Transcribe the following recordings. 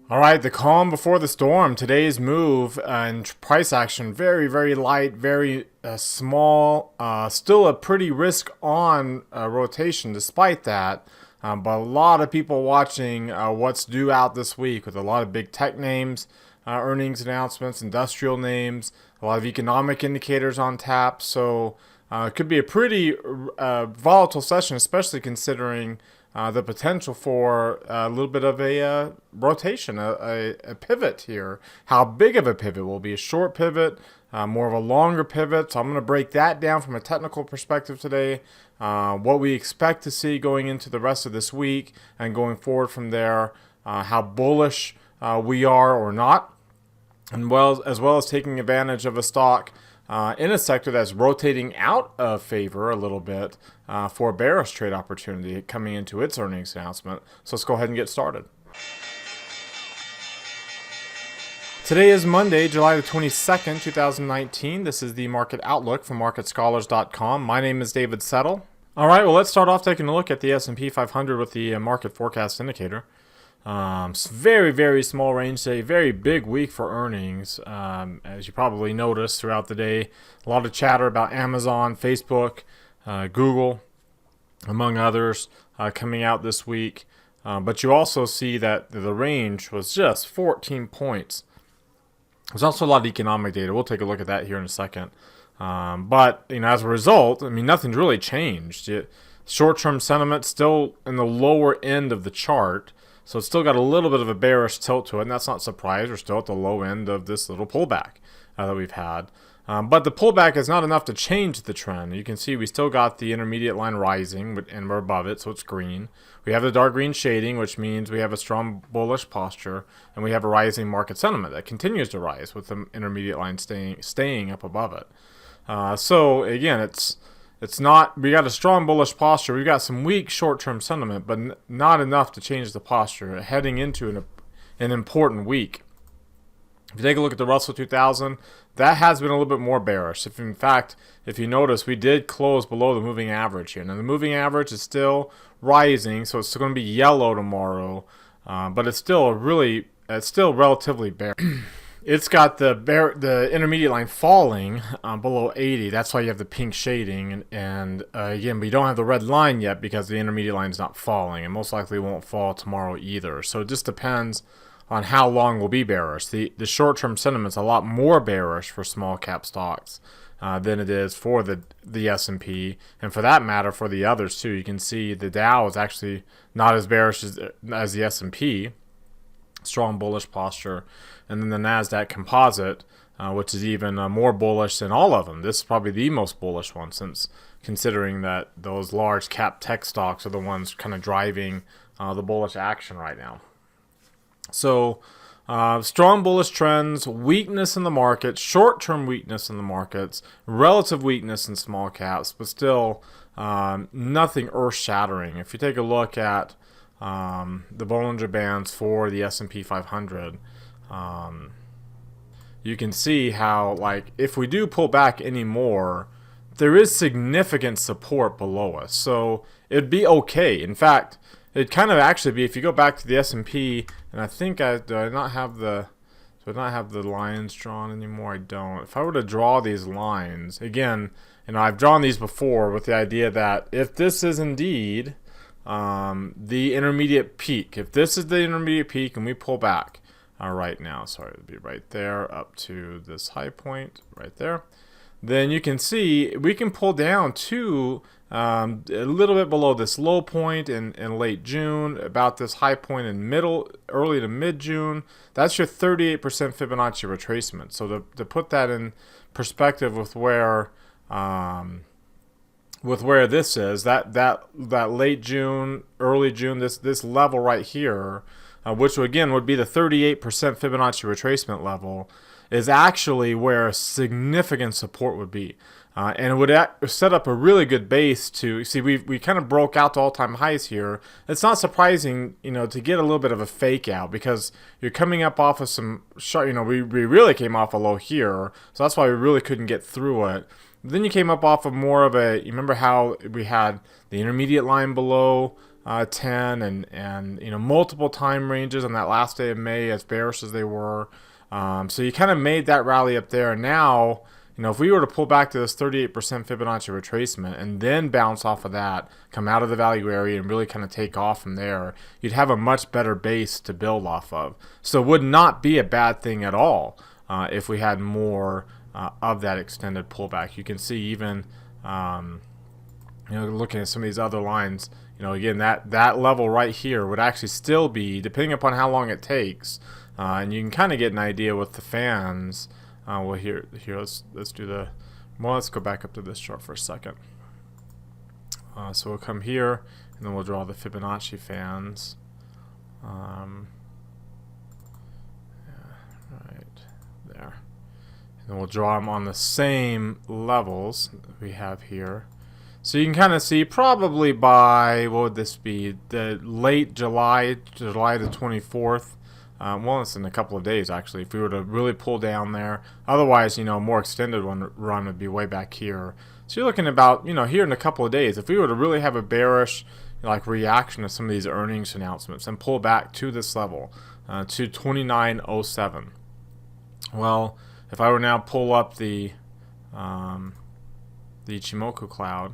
All right, the calm before the storm. Today's move and price action very, very light, very small. Still a pretty risk on rotation despite that. But a lot of people watching what's due out this week with a lot of big tech names, earnings announcements, industrial names, a lot of economic indicators on tap. So it could be a pretty volatile session, especially considering the potential for a little bit of a rotation, a pivot here. How big of a pivot will be a short pivot, more of a longer pivot. So I'm going to break that down from a technical perspective today. What we expect to see going into the rest of this week and going forward from there. How bullish we are or not, and as well as taking advantage of a stock in a sector that's rotating out of favor a little bit for a bearish trade opportunity coming into its earnings announcement. So let's go ahead and get started. Today is Monday, July the 22nd, 2019. This is the market outlook from marketscholars.com. My name is David Settle. All right, well, let's start off taking a look at the S&P 500 with the market forecast indicator. Very, very small range today. Very big week for earnings. As you probably noticed throughout the day, a lot of chatter about Amazon, Facebook, Google, among others, coming out this week. But you also see that the range was just 14 points. There's also a lot of economic data. We'll take a look at that here in a second. But as a result, nothing's really changed. Short-term sentiment still in the lower end of the chart. So it's still got a little bit of a bearish tilt to it, and that's not surprised. We're still at the low end of this little pullback that we've had. But the pullback is not enough to change the trend. You can see we still got the intermediate line rising, and we're above it, so it's green. We have the dark green shading, which means we have a strong bullish posture, and we have a rising market sentiment that continues to rise with the intermediate line staying up above it. So again, it's not, we got a strong bullish posture. We've got some weak short-term sentiment, but not enough to change the posture heading into an important week. If you take a look at the Russell 2000, that has been a little bit more bearish. If you notice, we did close below the moving average here. Now, the moving average is still rising, so it's still going to be yellow tomorrow, but it's still relatively bearish. It's got the intermediate line falling below 80. That's why you have the pink shading. And again, we don't have the red line yet because the intermediate line is not falling. And most likely won't fall tomorrow either. So it just depends on how long we'll be bearish. The short-term sentiment's a lot more bearish for small cap stocks than it is for the S&P. And for that matter, for the others too. You can see the Dow is actually not as bearish as the S&P. Strong bullish posture, and then the NASDAQ composite, which is even more bullish than all of them. This is probably the most bullish one, since considering that those large cap tech stocks are the ones kind of driving the bullish action right now. So strong bullish trends, weakness in the market, short-term weakness in the markets, relative weakness in small caps, but still nothing earth-shattering. If you take a look at the Bollinger Bands for the S&P 500, you can see how, if we do pull back any more, there is significant support below us. So it'd be okay. In fact, it'd kind of actually be, if you go back to the S&P, and I think do I not have the lines drawn anymore? I don't. If I were to draw these lines, again, I've drawn these before with the idea that if this is indeed the intermediate peak. If this is the intermediate peak and we pull back right now, sorry, it'll be right there up to this high point right there, then you can see we can pull down to a little bit below this low point in late June, about this high point in early to mid-June. That's your 38% Fibonacci retracement. So to put that in perspective with where this is, that late June, early June, this level right here, which again would be the 38% Fibonacci retracement level, is actually where significant support would be. And it would set up a really good base to see. We kind of broke out to all-time highs here. It's not surprising, to get a little bit of a fake out, because you're coming up off of some, we really came off a low here, so that's why we really couldn't get through it. Then you came up off of more of you remember how we had the intermediate line below 10 and multiple time ranges on that last day of May, as bearish as they were. So you kind of made that rally up there. And now, if we were to pull back to this 38% Fibonacci retracement and then bounce off of that, come out of the value area and really kind of take off from there, you'd have a much better base to build off of. So it would not be a bad thing at all if we had more of that extended pullback. You can see even, looking at some of these other lines, again, that level right here would actually still be, depending upon how long it takes, and you can kind of get an idea with the fans. Well, here let's go back up to this chart for a second. So we'll come here and then we'll draw the Fibonacci fans. Right there, and then we'll draw them on the same levels we have here. So you can kind of see probably by, what would this be, the late July the 24th. Well, it's in a couple of days, actually, if we were to really pull down there. Otherwise, a more extended run would be way back here. So you're looking about, here in a couple of days. If we were to really have a bearish reaction to some of these earnings announcements and pull back to this level, to 29.07. Well, if I were now pull up the Ichimoku cloud,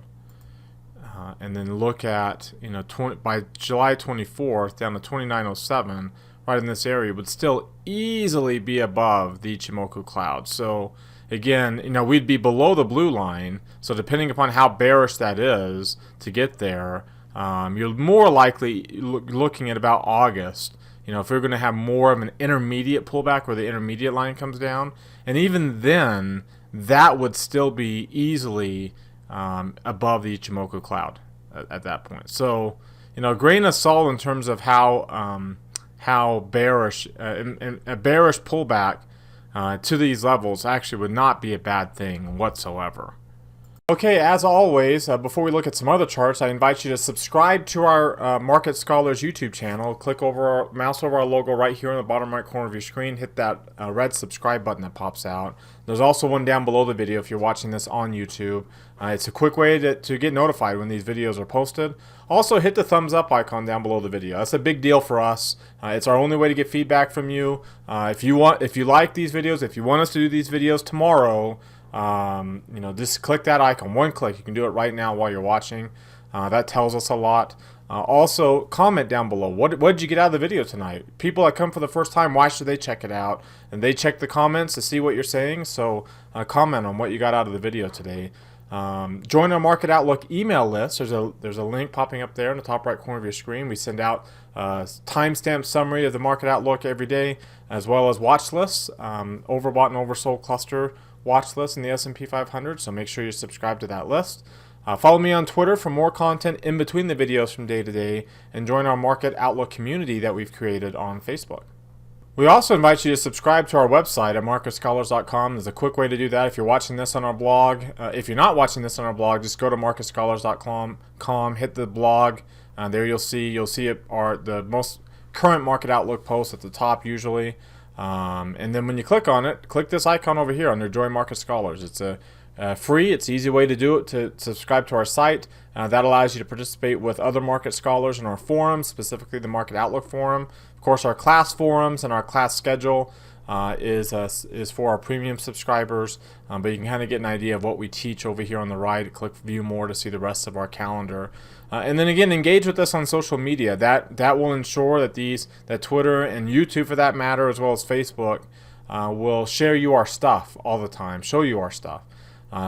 and then look at, by July 24th down to 29.07, right in this area, would still easily be above the Ichimoku cloud. So again, we'd be below the blue line. So depending upon how bearish that is to get there, you're more likely looking at about August. If we're going to have more of an intermediate pullback where the intermediate line comes down, and even then, that would still be easily above the Ichimoku cloud at that point. So, grain of salt in terms of how bearish and a bearish pullback to these levels actually would not be a bad thing whatsoever. Okay, as always, before we look at some other charts, I invite you to subscribe to our Market Scholars YouTube channel. Click over mouse over our logo right here in the bottom right corner of your screen. Hit that red subscribe button that pops out. There's also one down below the video if you're watching this on YouTube. It's a quick way to get notified when these videos are posted. Also, hit the thumbs up icon down below the video. That's a big deal for us. It's our only way to get feedback from you. If you like these videos, if you want us to do these videos tomorrow, just click that icon. One click, you can do it right now while you're watching. That tells us a lot. Also, comment down below. What did you get out of the video tonight? People that come for the first time, why should they check it out? And they check the comments to see what you're saying. So comment on what you got out of the video today. Join our Market Outlook email list. There's a link popping up there in the top right corner of your screen. We send out a timestamp summary of the Market Outlook every day, as well as watch lists, overbought and oversold cluster watch list in the S&P 500. So make sure you subscribe to that list. Follow me on Twitter for more content in between the videos from day to day, and join our Market Outlook community that we've created on Facebook. We also invite you to subscribe to our website at marketscholars.com. There's a quick way to do that if you're watching this on our blog. If you're not watching this on our blog, just go to marketscholars.com, hit the blog. There you'll see the most current Market Outlook posts at the top usually. And then when you click on it, click this icon over here under Join Market Scholars. It's a free, it's an easy way to do it, to subscribe to our site. That allows you to participate with other market scholars in our forums, specifically the Market Outlook forum. Of course, our class forums and our class schedule is for our premium subscribers, but you can kind of get an idea of what we teach over here on the right. Click View More to see the rest of our calendar. And then again, engage with us on social media. That will ensure that Twitter and YouTube, for that matter, as well as Facebook, will share you our stuff all the time, show you our stuff.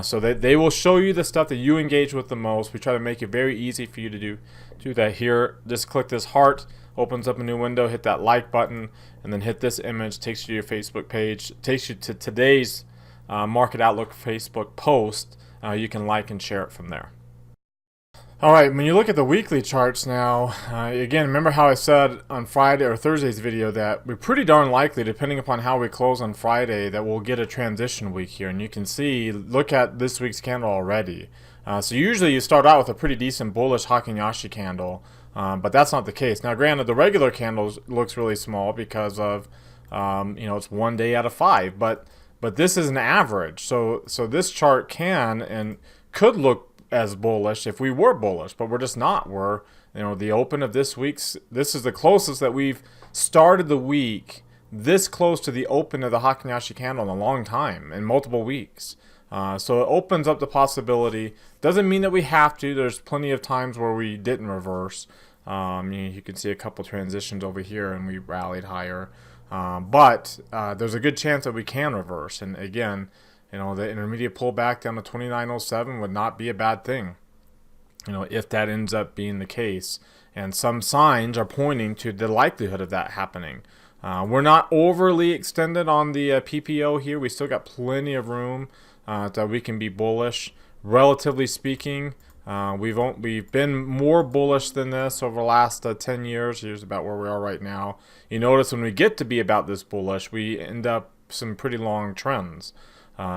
So that they will show you the stuff that you engage with the most. We try to make it very easy for you to do that here. Just click this heart, opens up a new window, hit that like button, and then hit this image, takes you to your Facebook page, takes you to today's Market Outlook Facebook post. You can like and share it from there. All right, when you look at the weekly charts now, again, remember how I said on Friday or Thursday's video that we're pretty darn likely, depending upon how we close on Friday, that we'll get a transition week here. And you can see, look at this week's candle already. So usually you start out with a pretty decent bullish Hakinyashi candle, but that's not the case. Now, granted, the regular candle looks really small because of, it's 1 day out of 5, but this is an average. So this chart can and could look as bullish if we were bullish, but we're just not. We're The open of this week's, this is the closest that we've started the week this close to the open of the Heikin-Ashi candle in a long time, in multiple weeks. So it opens up the possibility. Doesn't mean that we have to. There's plenty of times where we didn't reverse. You can see a couple transitions over here and we rallied higher. But there's a good chance that we can reverse. And again, the intermediate pullback down to 29.07 would not be a bad thing, if that ends up being the case. And some signs are pointing to the likelihood of that happening. We're not overly extended on the PPO here. We still got plenty of room that we can be bullish. Relatively speaking, we've been more bullish than this over the last 10 years. Here's about where we are right now. You notice when we get to be about this bullish, we end up some pretty long trends.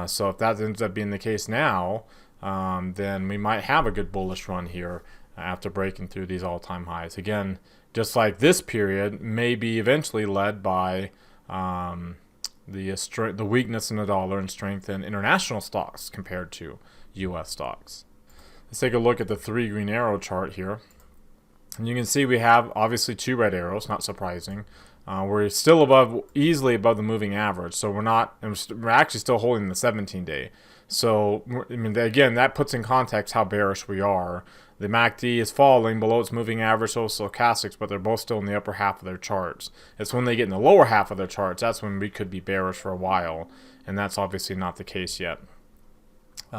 So if that ends up being the case now, then we might have a good bullish run here after breaking through these all-time highs. Again, just like this period may be eventually led by the weakness in the dollar and strength in international stocks compared to U.S. stocks. Let's take a look at the 3 green arrow chart here. And you can see we have obviously 2 red arrows, not surprising. We're still easily above the moving average, so we're actually still holding the 17-day. So, again, that puts in context how bearish we are. The MACD is falling below its moving average, so stochastics, but they're both still in the upper half of their charts. It's when they get in the lower half of their charts, that's when we could be bearish for a while, and that's obviously not the case yet. We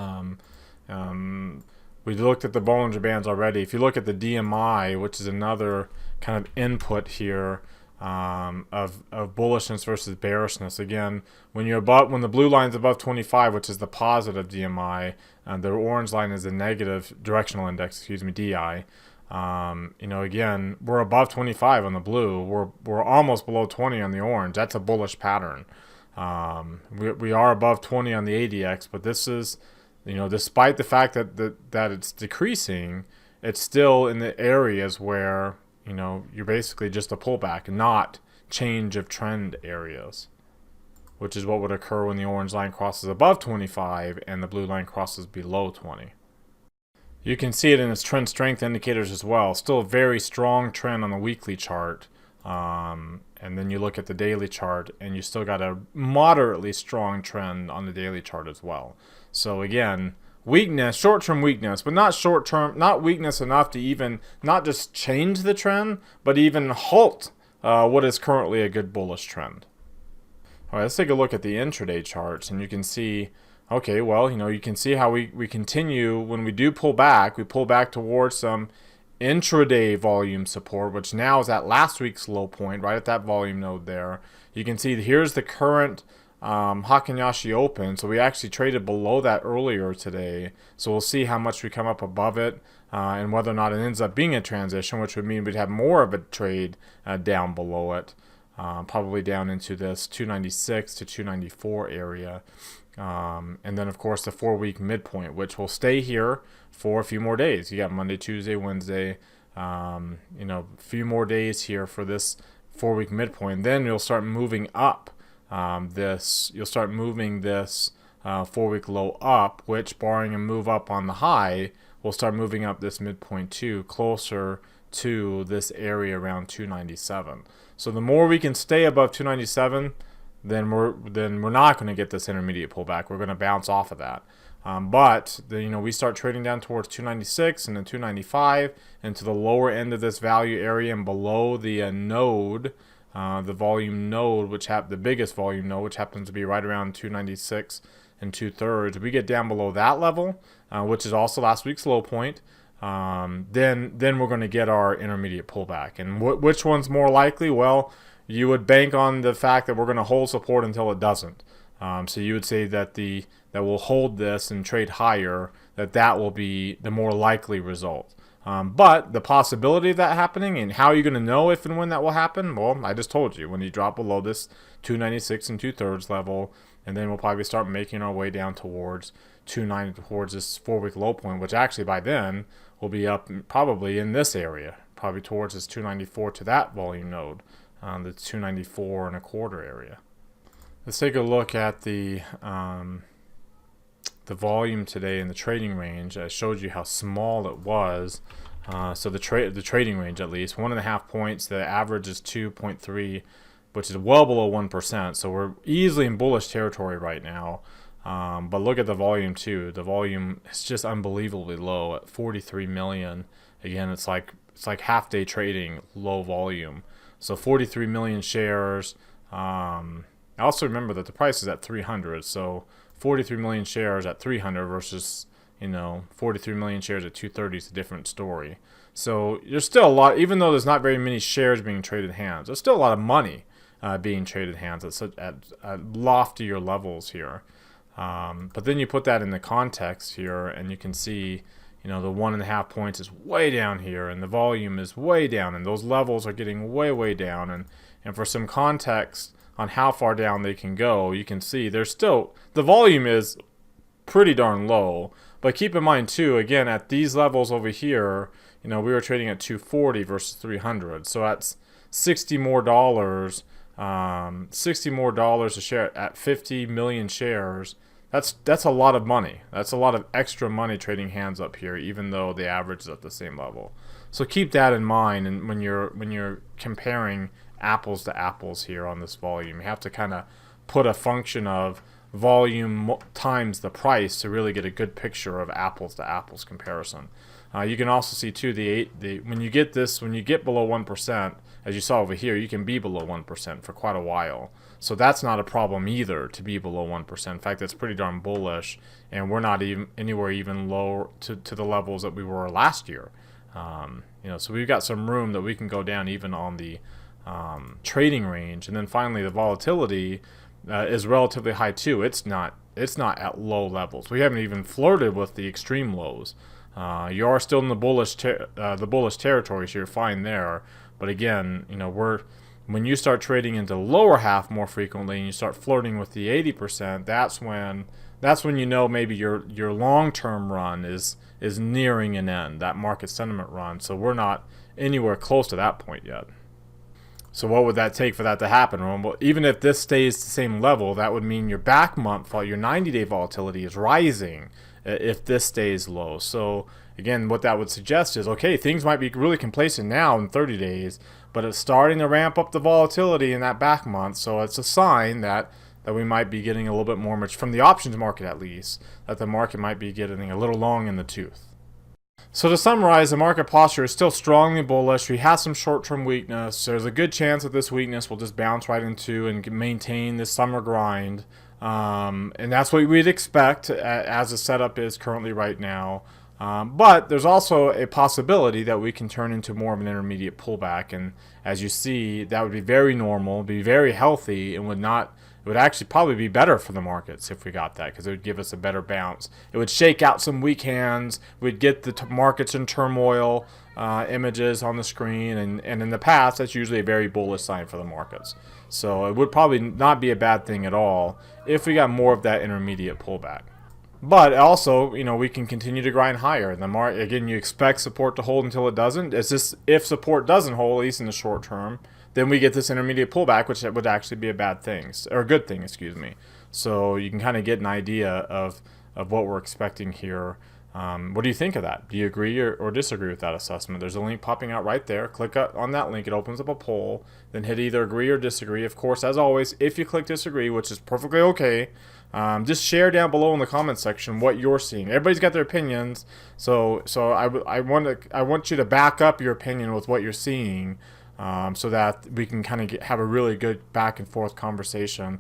looked at the Bollinger Bands already. If you look at the DMI, which is another kind of input here, of bullishness versus bearishness. Again, when the blue line is above 25, which is the positive DMI, the orange line is the negative directional index, DI. Again, we're above 25 on the blue. We're almost below 20 on the orange. That's a bullish pattern. We are above 20 on the ADX, but this is, despite the fact that it's decreasing, it's still in the areas where you're basically just a pullback, not change of trend areas, which is what would occur when the orange line crosses above 25 and the blue line crosses below 20. You can see it in its trend strength indicators as well. Still a very strong trend on the weekly chart. And then you look at the daily chart and you still got a moderately strong trend on the daily chart as well. So again, weakness, short-term weakness, but not weakness enough to even not just change the trend, but even halt what is currently a good bullish trend. All right, let's take a look at the intraday charts, and you can see, okay, well, you can see how we continue when we do pull back. We pull back towards some intraday volume support, which now is at last week's low point, right at that volume node there. You can see here's the current Heikin-Ashi open, so we actually traded below that earlier today, so we'll see how much we come up above it and whether or not it ends up being a transition, which would mean we'd have more of a trade down below it, probably down into this 296 to 294 area, and then of course the 4-week midpoint, which will stay here for a few more days. You got Monday, Tuesday, Wednesday, a few more days here for this 4-week midpoint. Then you'll start moving up. You'll start moving this 4-week low up, which, barring a move up on the high, will start moving up this midpoint too, closer to this area around 297. So the more we can stay above 297, then we're not going to get this intermediate pullback. We're going to bounce off of that. But we start trading down towards 296 and then 295 and to the lower end of this value area and below the node. The volume node, the biggest volume node, which happens to be right around 296 and 2/3. We get down below that level, which is also last week's low point. Then we're going to get our intermediate pullback. And which one's more likely? Well, you would bank on the fact that we're going to hold support until it doesn't. So you would say that that we'll hold this and trade higher. That will be the more likely result. But the possibility of that happening, and how are you going to know if and when that will happen? Well, I just told you, when you drop below this 296 and 2/3 level, and then we'll probably start making our way down towards 290, towards this 4-week low point, which actually by then will be up probably in this area, probably towards this 294 to that volume node, the 294 and a quarter area. Let's take a look at the volume today in the trading range. I showed you how small it was. So the trading range, at least 1.5 points. The average is 2.3, which is well below 1%. So we're easily in bullish territory right now. But look at the volume too. The volume is just unbelievably low at 43 million. Again, it's like half day trading, low volume. So 43 million shares. I also remember that the price is at 300. So 43 million shares at 300 versus 43 million shares at 230 is a different story. So there's still a lot, even though there's not very many shares being traded hands, there's still a lot of money being traded hands at loftier levels here. But then you put that in the context here, and you can see, the 1.5 points is way down here, and the volume is way down, and those levels are getting way, way down. And for some context on how far down they can go, you can see there's still, the volume is pretty darn low. But keep in mind too, again, at these levels over here, we were trading at 240 versus 300. So that's $60 more. $60 more a share at 50 million shares. That's a lot of money. That's a lot of extra money trading hands up here, even though the average is at the same level. So keep that in mind, and when you're comparing apples to apples here on this volume, you have to kind of put a function of volume times the price to really get a good picture of apples to apples comparison. You can also see too when you get below 1%, as you saw over here, you can be below 1% for quite a while. So that's not a problem either, to be below 1%. In fact, that's pretty darn bullish, and we're not even anywhere even lower to the levels that we were last year. So we've got some room that we can go down even on the trading range. And then finally, the volatility is relatively high too. It's not at low levels. We haven't even flirted with the extreme lows. You are still in the bullish territory, so you're fine there. But again, when you start trading into the lower half more frequently, and you start flirting with the 80%, that's when maybe your long-term run is nearing an end, that market sentiment run. So we're not anywhere close to that point yet. So what would that take for that to happen? Well, even if this stays the same level, that would mean your back month, your 90-day volatility is rising if this stays low. So again, what that would suggest is, okay, things might be really complacent now in 30 days, but it's starting to ramp up the volatility in that back month. So it's a sign that we might be getting a little bit more, from the options market at least, that the market might be getting a little long in the tooth. So to summarize, the market posture is still strongly bullish. We have some short-term weakness. There's a good chance that this weakness will just bounce right into and maintain this summer grind. And that's what we'd expect as the setup is currently right now. But there's also a possibility that we can turn into more of an intermediate pullback. And as you see, that would be very normal, be very healthy, and it would actually probably be better for the markets if we got that, because it would give us a better bounce. It would shake out some weak hands. We'd get the markets in turmoil images on the screen, and in the past, that's usually a very bullish sign for the markets. So it would probably not be a bad thing at all if we got more of that intermediate pullback. But also, we can continue to grind higher. Again, you expect support to hold until it doesn't. It's just, if support doesn't hold, at least in the short term, then we get this intermediate pullback, which would actually be a bad thing, or a good thing, excuse me. So you can kind of get an idea of what we're expecting here. What do you think of that? Do you agree or disagree with that assessment? There's a link popping out right there. Click on that link. It opens up a poll. Then hit either agree or disagree. Of course, as always, if you click disagree, which is perfectly okay, just share down below in the comment section what you're seeing. Everybody's got their opinions, so I want you to back up your opinion with what you're seeing, so that we can kind of have a really good back and forth conversation.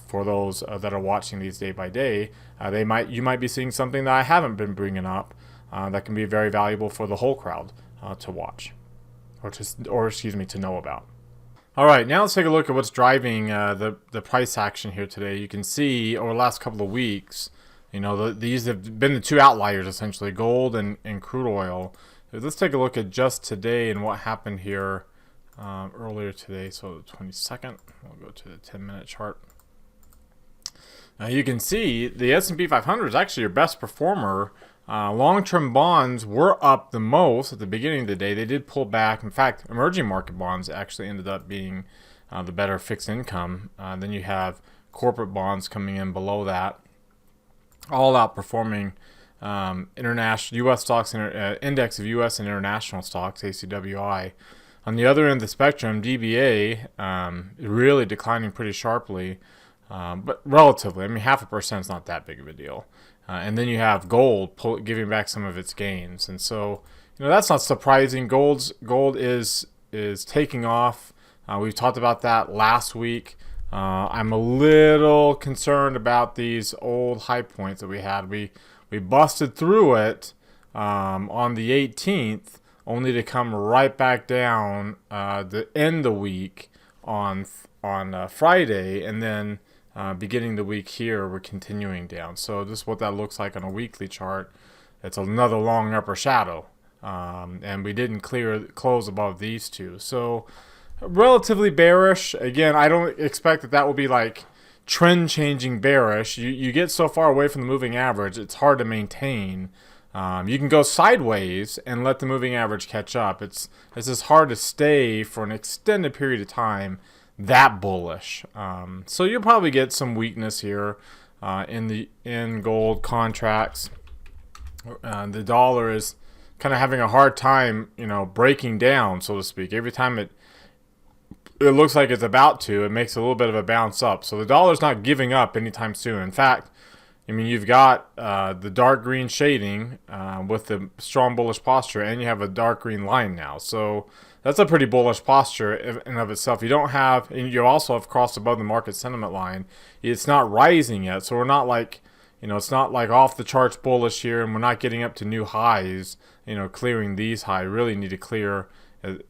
For those that are watching these day by day, you might be seeing something that I haven't been bringing up that can be very valuable for the whole crowd to watch, to know about. All right, now let's take a look at what's driving the price action here today. You can see over the last couple of weeks, these have been the two outliers essentially, gold and crude oil. Let's take a look at just today and what happened here earlier today. So the 22nd, we'll go to the 10-minute chart. You can see the S&P 500 is actually your best performer. Long-term bonds were up the most at the beginning of the day. They did pull back. In fact, emerging market bonds actually ended up being the better fixed income. Then you have corporate bonds coming in below that, all outperforming international U.S. stocks, index of U.S. and international stocks, ACWI. On the other end of the spectrum, DBA really declining pretty sharply, but relatively. I mean, 0.5% is not that big of a deal. And then you have gold giving back some of its gains, and so that's not surprising. Gold is taking off. We've talked about that last week. I'm a little concerned about these old high points that we had. We busted through it on the 18th, only to come right back down the end of the week on Friday, and then beginning the week here, we're continuing down. So this is what that looks like on a weekly chart. It's another long upper shadow, and we didn't close above these two. So relatively bearish. Again, I don't expect that will be like trend changing bearish. You get so far away from the moving average, it's hard to maintain. You can go sideways and let the moving average catch up. It's just hard to stay for an extended period of time that bullish. So you'll probably get some weakness here in gold contracts. The dollar is kind of having a hard time, breaking down, so to speak. Every time it looks like it's about to, it makes a little bit of a bounce up. So the dollar's not giving up anytime soon. In fact, you've got the dark green shading with the strong bullish posture, and you have a dark green line now. So that's a pretty bullish posture in and of itself. And you also have crossed above the market sentiment line. It's not rising yet, so we're not like, it's not like off the charts bullish here, and we're not getting up to new highs. Clearing these highs. We really need to clear,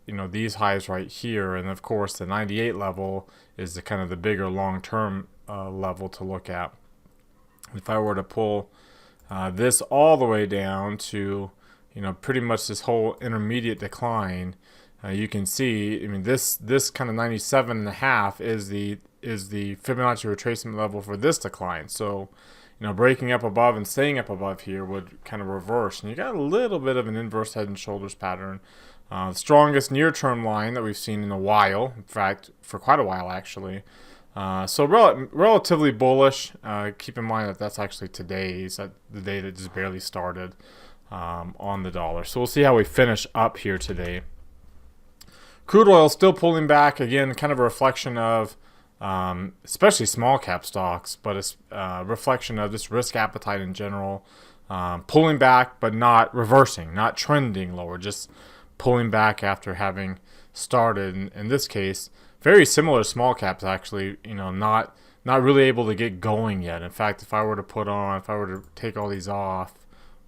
these highs right here, and of course the 98 level is the kind of the bigger long-term level to look at. If I were to pull this all the way down to, pretty much this whole intermediate decline, you can see, this kind of 97.5 is the Fibonacci retracement level for this decline. So, breaking up above and staying up above here would kind of reverse, and you got a little bit of an inverse head and shoulders pattern. The strongest near-term line that we've seen in a while, in fact, for quite a while actually. So relatively bullish. Keep in mind that that's actually the day that just barely started on the dollar. So we'll see how we finish up here today. Crude oil still pulling back. Again, kind of a reflection of especially small cap stocks, but it's a reflection of just risk appetite in general. Pulling back, but not reversing, not trending lower, just pulling back after having started. In this case, very similar to small caps, actually, not really able to get going yet. In fact, if I were to take all these off,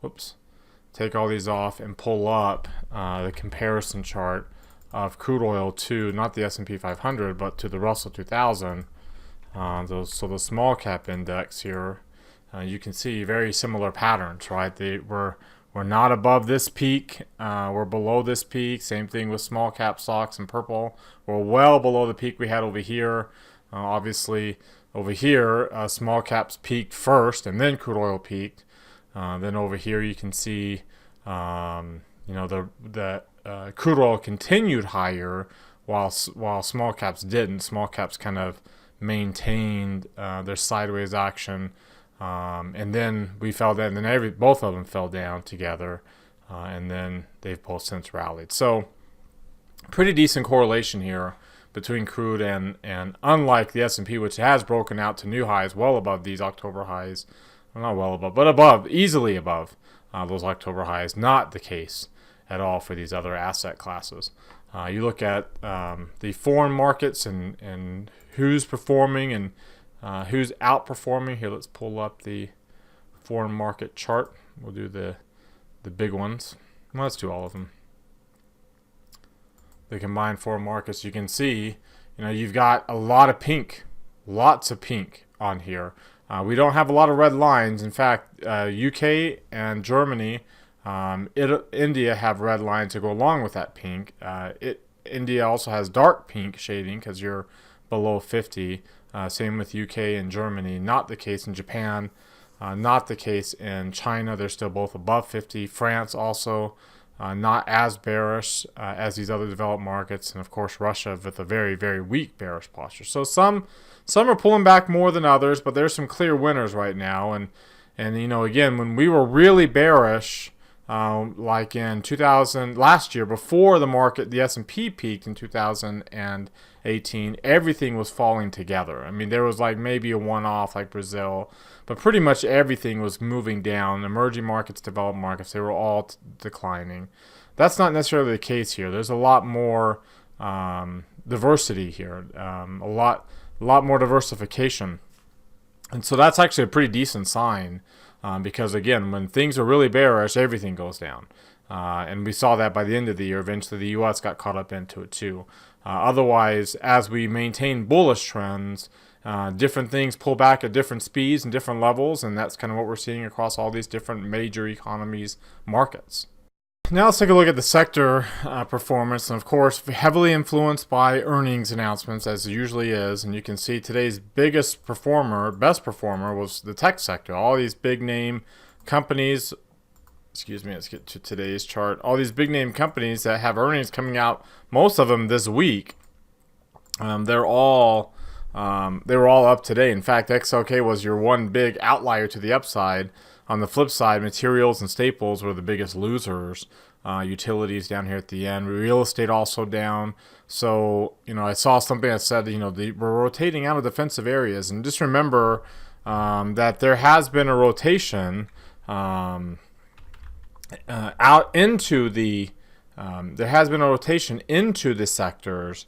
and pull up the comparison chart of crude oil to not the S&P 500, but to the Russell 2000, so the small cap index here, you can see very similar patterns, right? We're not above this peak. We're below this peak. Same thing with small cap stocks in purple. We're well below the peak we had over here. Obviously, over here, small caps peaked first, and then crude oil peaked. Then over here, you can see, the crude oil continued higher while small caps didn't. Small caps kind of maintained their sideways action. And then we fell down, and then both of them fell down together, and then they've both since rallied. So pretty decent correlation here between crude and unlike the S&P, which has broken out to new highs well above these October highs, well, not well above, but easily above those October highs. Not the case at all for these other asset classes. You look at the foreign markets and who's performing and who's outperforming. Here, let's pull up the foreign market chart. We'll do the big ones. Well, let's do all of them. The combined foreign markets, you can see, you've got a lot of pink, lots of pink on here. We don't have a lot of red lines. In fact, UK and Germany, India have red lines to go along with that pink. India also has dark pink shading because you're below 50. Same with UK and Germany. Not the case in Japan. Not the case in China. They're still both above 50. France also not as bearish as these other developed markets. And of course, Russia with a very, very weak bearish posture. So some are pulling back more than others, but there's some clear winners right now. And And again, when we were really bearish, like in 2000 last year, before the S&P peaked in 2018, everything was falling together. I mean, there was like maybe a one-off like Brazil, but pretty much everything was moving down. Emerging markets, developed markets, they were all declining. That's not necessarily the case here. There's a lot more diversity here, a lot more diversification, and so that's actually a pretty decent sign. Because again, when things are really bearish, everything goes down. And we saw that by the end of the year. Eventually, the U.S. got caught up into it too. Otherwise, as we maintain bullish trends, different things pull back at different speeds and different levels, and that's kind of what we're seeing across all these different major economies, markets. Now let's take a look at the sector performance, and of course heavily influenced by earnings announcements, as it usually is. And you can see today's best performer was the tech sector. All these big name companies, let's get to today's chart. All these big name companies that have earnings coming out, most of them this week, they were all up today. In fact, XLK was your one big outlier to the upside. On the flip side, materials and staples were the biggest losers. Utilities down here at the end. Real estate also down. So, I saw something that said, we're rotating out of defensive areas. And just remember that there has been a rotation out into the sectors,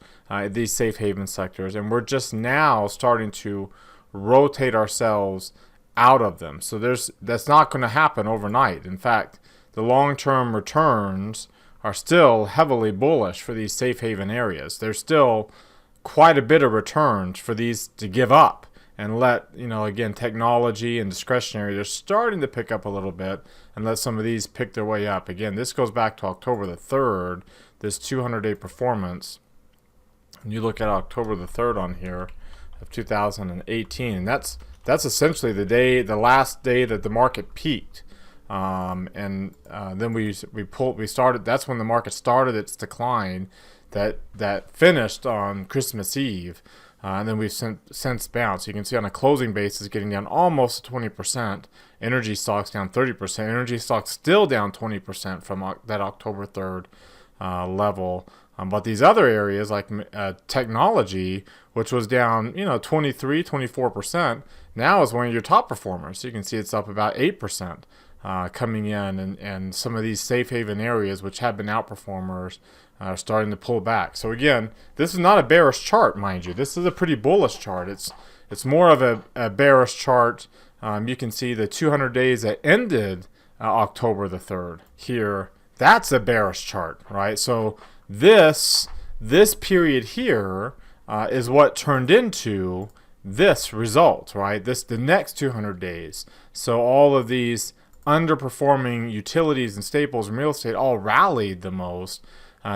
these safe haven sectors, and we're just now starting to rotate ourselves out of them. So that's not going to happen overnight. In fact, the long-term returns are still heavily bullish for these safe haven areas. There's still quite a bit of returns for these to give up and let, again, technology and discretionary, they're starting to pick up a little bit and let some of these pick their way up. Again, this goes back to October the 3rd, this 200-day performance. And you look at October the 3rd on here of 2018, and that's essentially the last day that the market peaked. Then we started. That's when the market started its decline, that finished on Christmas Eve, and then we've since bounced. You can see on a closing basis, getting down almost 20%. Energy stocks down 30%. Energy stocks still down 20% from that October 3rd level. But these other areas like technology, which was down 24%, now is one of your top performers. So you can see it's up about 8%. Coming in, and some of these safe haven areas, which have been outperformers, are starting to pull back. So again, this is not a bearish chart, mind you. This is a pretty bullish chart. It's more of a bearish chart. You can see the 200 days that ended October the 3rd here. That's a bearish chart, right? So this period here is what turned into this result, right? The next 200 days. So all of these underperforming utilities and staples and real estate all rallied the most.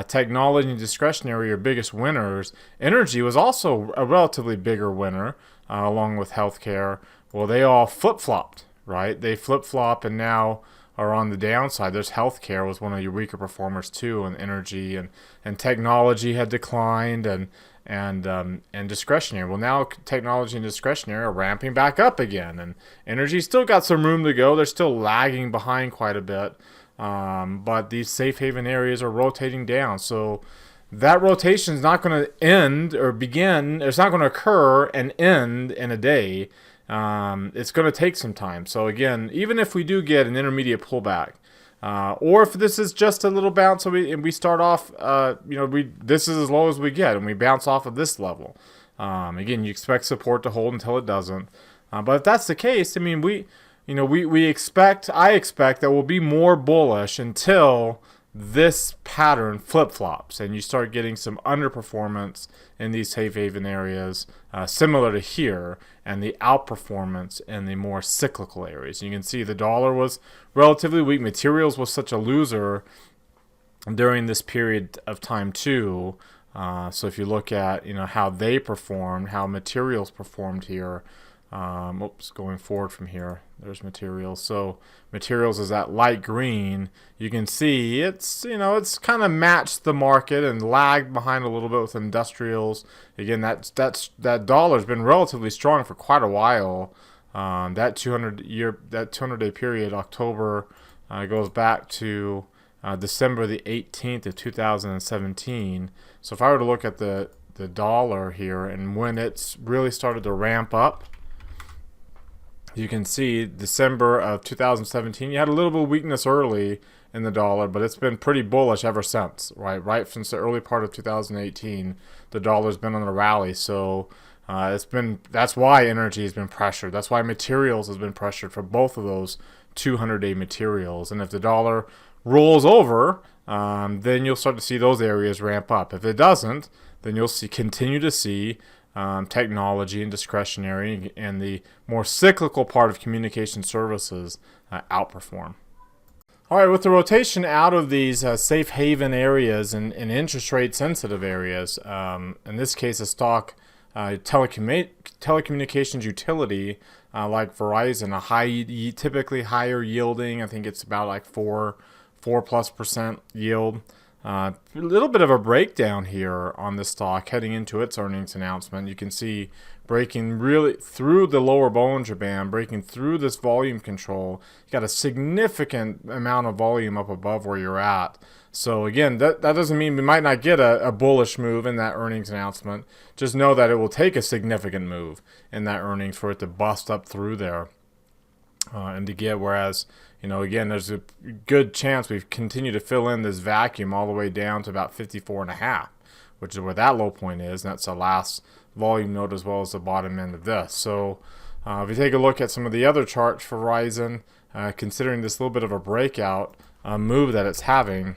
Technology and discretionary are biggest winners. Energy was also a relatively bigger winner, along with healthcare. Well, they all flip-flopped, right? They flip-flop and now are on the downside. There's healthcare was one of your weaker performers too, and energy and technology had declined, and discretionary. Well, now technology and discretionary are ramping back up again, and energy still got some room to go. They're still lagging behind quite a bit, but these safe haven areas are rotating down. So that rotation is not going to end or begin. It's not going to occur and end in a day. It's going to take some time. So again, even if we do get an intermediate pullback, or if this is just a little bounce, so we start off, this is as low as we get, and we bounce off of this level. Again, you expect support to hold until it doesn't. But if that's the case, I mean, I expect that we'll be more bullish until this pattern flip-flops and you start getting some underperformance in these safe haven areas, similar to here, and the outperformance in the more cyclical areas. You can see the dollar was relatively weak. Materials was such a loser during this period of time too. So if you look at how they performed, how materials performed here, going forward from here, there's materials. So materials is that light green. You can see it's kind of matched the market and lagged behind a little bit with industrials. Again, that dollar's been relatively strong for quite a while. That 200-day period, October, goes back to December the 18th of 2017. So if I were to look at the dollar here and when it's really started to ramp up, you can see December of 2017, you had a little bit of weakness early in the dollar, but it's been pretty bullish ever since, right? Right since the early part of 2018, the dollar's been on a rally. So that's why energy has been pressured. That's why materials has been pressured for both of those 200-day materials. And if the dollar rolls over, then you'll start to see those areas ramp up. If it doesn't, then you'll continue to see technology and discretionary and the more cyclical part of communication services outperform. All right, with the rotation out of these safe haven areas and interest rate sensitive areas, in this case a stock telecommunications utility like Verizon, typically higher yielding. I think it's about like 4+ % yield. A little bit of a breakdown here on the stock heading into its earnings announcement. You can see breaking really through the lower Bollinger Band, breaking through this volume control. You got a significant amount of volume up above where you're at. So again, that doesn't mean we might not get a bullish move in that earnings announcement. Just know that it will take a significant move in that earnings for it to bust up through there and to get, whereas, again, there's a good chance we continue to fill in this vacuum all the way down to about 54.5, which is where that low point is, and that's the last volume node as well as the bottom end of this. So if you take a look at some of the other charts for Verizon, considering this little bit of a breakout move that it's having,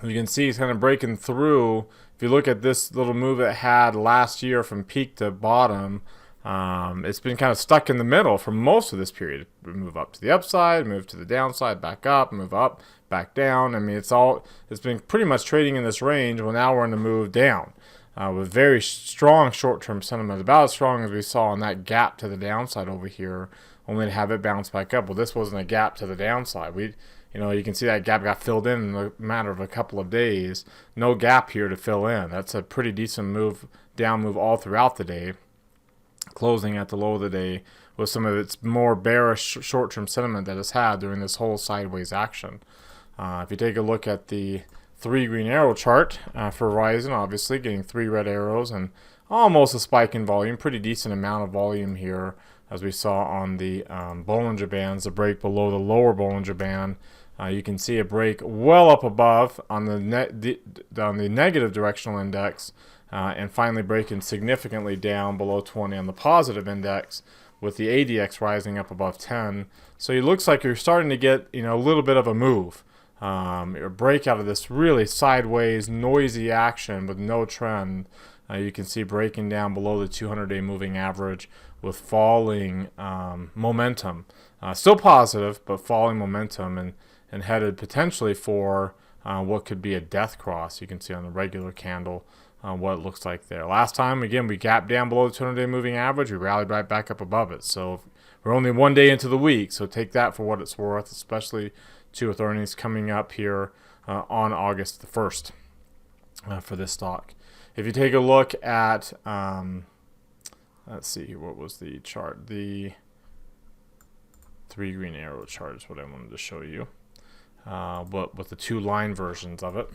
you can see it's kind of breaking through. If you look at this little move it had last year from peak to bottom, it's been kind of stuck in the middle for most of this period. We move up to the upside, move to the downside, back up, move up, back down. I mean, it's been pretty much trading in this range. Well, now we're in the move down with very strong short-term sentiment, about as strong as we saw on that gap to the downside over here, only to have it bounce back up. Well, this wasn't a gap to the downside. You can see that gap got filled in a matter of a couple of days. No gap here to fill in. That's a pretty decent move, down move all throughout the day, closing at the low of the day with some of its more bearish short-term sentiment that it's had during this whole sideways action. If you take a look at the 3 green arrow chart for Verizon, obviously getting 3 red arrows and almost a spike in volume, pretty decent amount of volume here as we saw on the Bollinger Bands, the break below the lower Bollinger Band. You can see a break well up above on the negative directional index, and finally breaking significantly down below 20 on the positive index, with the ADX rising up above 10. So it looks like you're starting to get a little bit of a move, a break out of this really sideways, noisy action with no trend. You can see breaking down below the 200-day moving average with falling momentum. Still positive, but falling momentum, and headed potentially for what could be a death cross. You can see on the regular candle what it looks like there. Last time, again, we gapped down below the 200-day moving average. We rallied right back up above it. So we're only one day into the week, so take that for what it's worth, especially with earnings coming up here on August the 1st for this stock. If you take a look at, let's see, what was the chart? The 3 green arrow chart is what I wanted to show you, but with the 2 line versions of it.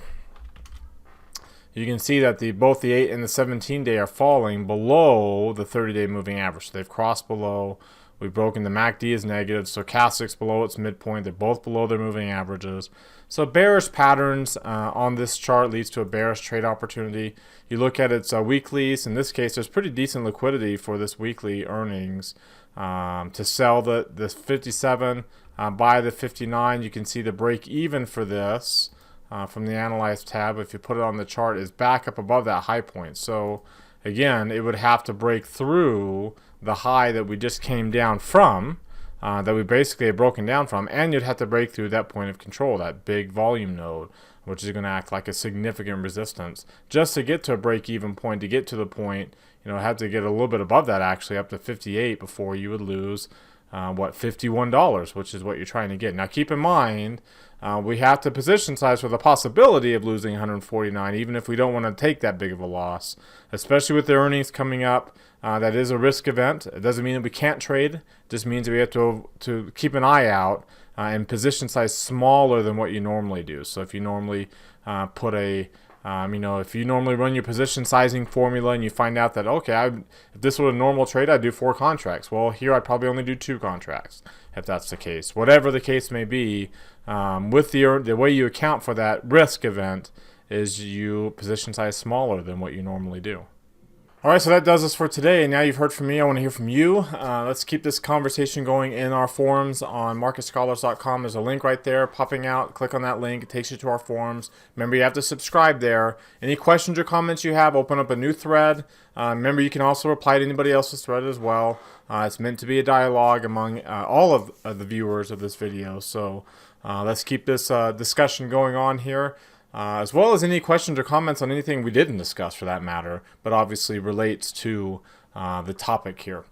You can see that both the 8 and the 17-day are falling below the 30-day moving average. So they've crossed below. We've broken the MACD is negative. Stochastic's below its midpoint. They're both below their moving averages. So bearish patterns on this chart leads to a bearish trade opportunity. You look at its weeklies. In this case, there's pretty decent liquidity for this weekly earnings to sell the 57, buy the 59. You can see the break even for this from the Analyze tab, if you put it on the chart, is back up above that high point. So again, it would have to break through the high that we just came down from, that we basically have broken down from, and you'd have to break through that point of control, that big volume node, which is going to act like a significant resistance. Just to get to a break-even point, to get to the point, have to get a little bit above that, actually, up to 58 before you would lose $51, which is what you're trying to get. Now keep in mind, we have to position size for the possibility of losing 149, even if we don't want to take that big of a loss, especially with the earnings coming up. That is a risk event. It doesn't mean that we can't trade. It just means that we have to keep an eye out and position size smaller than what you normally do. So if you normally put a if you normally run your position sizing formula and you find out that, okay, if this were a normal trade, I'd do 4 contracts. Well, here I'd probably only do 2 contracts, if that's the case. Whatever the case may be, with the way you account for that risk event is you position size smaller than what you normally do. All right, so that does us for today. Now you've heard from me. I want to hear from you. Let's keep this conversation going in our forums on marketscholars.com. There's a link right there popping out. Click on that link. It takes you to our forums. Remember, you have to subscribe there. Any questions or comments you have, open up a new thread. Remember, you can also reply to anybody else's thread as well. It's meant to be a dialogue among all of the viewers of this video. So let's keep this discussion going on here. As well as any questions or comments on anything we didn't discuss for that matter, but obviously relates to the topic here.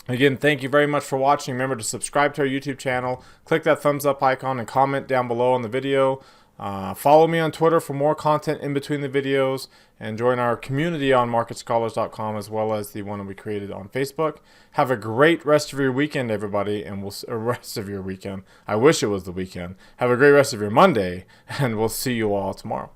Again, thank you very much for watching. Remember to subscribe to our YouTube channel, click that thumbs up icon, and comment down below on the video. Follow me on Twitter for more content in between the videos, and join our community on marketscholars.com as well as the one that we created on Facebook. Have a great rest of your weekend, everybody, and rest of your weekend. I wish it was the weekend. Have a great rest of your Monday, and we'll see you all tomorrow.